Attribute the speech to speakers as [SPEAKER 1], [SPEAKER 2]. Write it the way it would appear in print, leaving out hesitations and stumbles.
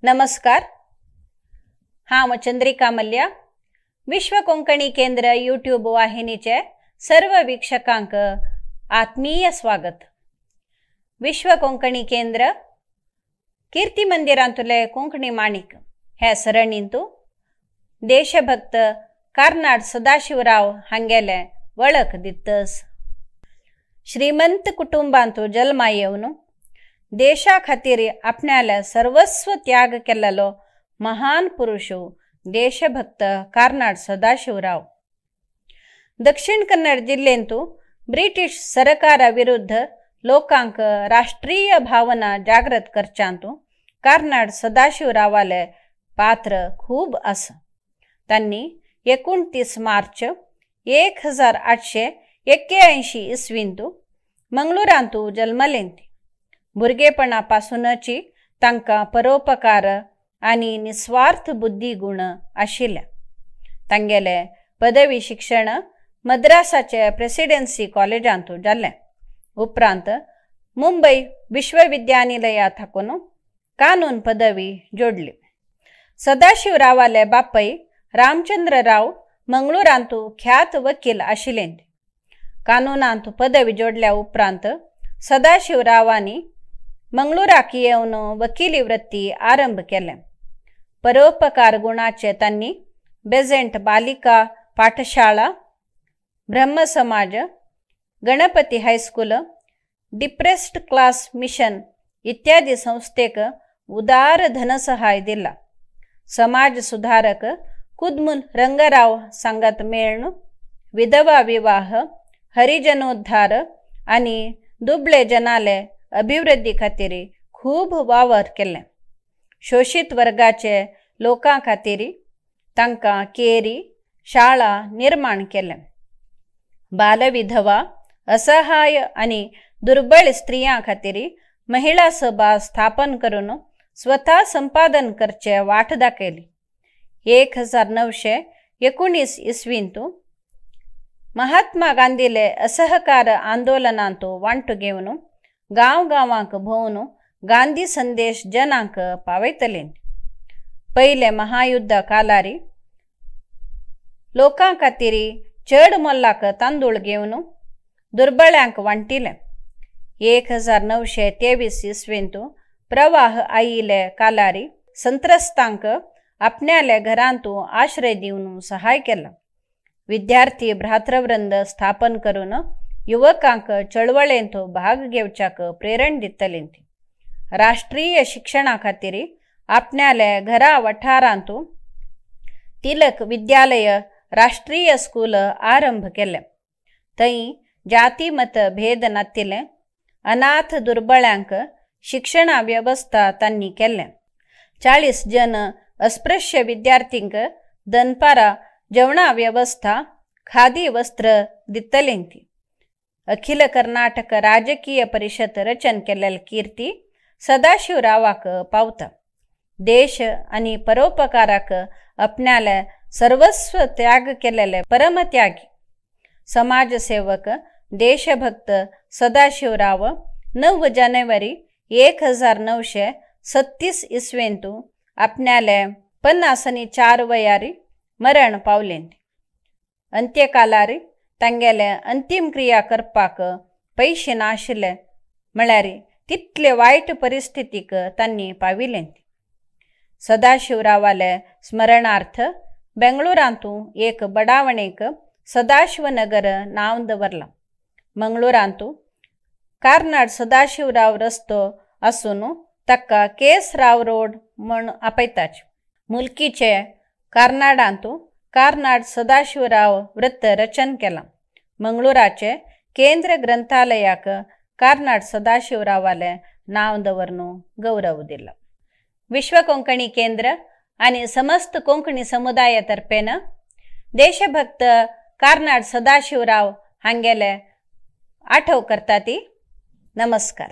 [SPEAKER 1] नमस्कार. हांव चंद्रिका मल्ल्या. विश्व कोंकणी केंद्र यूट्यूब वाहिनीचे सर्व वीक्षकांक आत्मीय स्वागत. विश्व कोंकणी केंद्र कीर्ती मंदिरांतले कोंकणी माणिक हे सरणींतू देशभक्त कार्नाड सदाशिवराव हांगेले वळख दितस. श्रीमंत कुटुंबांतू जल्मा येवन देशा खातीर आपणाले सर्वस्व त्याग केल्लो महान पुरुष देशभक्त कार्नाड सदाशिवराव. दक्षिण कन्नड जिल्ह्यांतू ब्रिटिश सरकारा विरुद्ध लोकांक राष्ट्रीय भावना जागृत करच्यांतू कार्नाड सदाशिवरावाले पात्र खूब आसा. तांणी 29 मार्च 1881 इसवींतू मंगळूरांतू जल्मलेंती. भुरगेपणापासूनची तांकां परोपकार आनी निस्वार्थ बुद्धी गुण आशिल्ले. तांगेले पदवी शिक्षण मद्रासाचे प्रेसिडेन्सी कॉलेजांतू जाल्लें. उपरांत मुंबई विश्वविद्यानिलया थाकून कानून पदवी जोडली. सदाशिवरावाले बापय रामचंद्रराव मंगळूरांतू ख्यात वकील आशिल्ले. कानूनांत पदवी जोडल्या उपरांत सदाशिवरावांनी मंगळूराक येवन वकिली वृत्ती आरंभ केले. परोपकार गुणाचे तांणी बेजेंट बालिका पाठशाळा, Brahmasamaj, Ganpati high school, depressed class mission इत्यादी संस्थेक उदार धनसहाय दिला. समाज सुधारक कुद्मूल रंगराव सांगत मेळण, विधवा विवाह, हरिजनोद्धार आणि दुबळे जनाले अभिवृद्धी खातीर खूब वावर केले. शोषित वर्गाचे लोकां खातीर तांकां केरी, शाळा निर्माण केले. बालविधवा, असहाय आणि दुर्बळ स्त्रियां खातीर महिला सभा स्थापन करून स्वता संपादन करचे वाट दाखयली. 1919 इसवींतू महात्मा गांधीले असहकार आंदोलनांतू वांटो घेवन गांव गांवांक भोंवन गांधी संदेश जनांक पावयतले. पयले महायुद्ध कालारी लोकां खातीर चड मोल्लाक तांदूळ घेवन दुर्बळ्यांक वांटिले. 1923 इसवींतू प्रवाह आयिल्ले कालारी संत्रस्तांक आपणाले घरांतू आश्रय दिवन सहाय केला. विद्यार्थी भ्रातृवृंद स्थापन करून युवकांक चळवळेंत भाग घेवच्याक प्रेरण दितले. राष्ट्रीय शिक्षणा खातीर आपणाले घरा वाठारांतू तिलक विद्यालय राष्ट्रीय स्कूल आरंभ केले. थंय जाती मत भेद नातिले. अनाथ दुर्बळ्यांक शिक्षणा व्यवस्था तांणी केले. 40 जन अस्पृश्य विद्यार्थींक दनपारा जेवणा व्यवस्था, खादी वस्त्र दितलेंती. अखिल कर्नाटक राजकीय परिषद रचन केलेली कीर्ती सदाशिवरावाक पावता. देश आणि परोपकाराक आपणाले सर्वस्व त्याग केलेले परमत्यागी समाजसेवक देशभक्त सदाशिवराव 9 जानेवारी 1936 इसवींतू आपणाले 54 वयारी मरण पावले. अंत्यकालार तांगेले अंतिम क्रिया करपाक पैसे नाशिल्ले म्हळ्यार तितले वायट परिस्थितीक तांणी पाविले. सदाशिवरावाले स्मरणार्थ बेंगळूरांतू एक बडावणेक सदाशिवनगर नांव दवरला. मंगळूरांतू कार्नाड सदाशिवराव रस्तो आसून ताका केसराव रोड म्हूण आपयताच. मुल्कीचे कार्नाडांतू कार्नाड सदाशिवराव वृत्त रचन केला. मंगळूराचे केंद्र ग्रंथालयाक कार्नाड सदाशिवरावाले नाव दवरून गौरव दिला. विश्व कोंकणी केंद्र आणि समस्त कोंकणी समुदायातर्फेन देशभक्त कार्नाड सदाशिवराव हांगेले आठव करता ती. नमस्कार.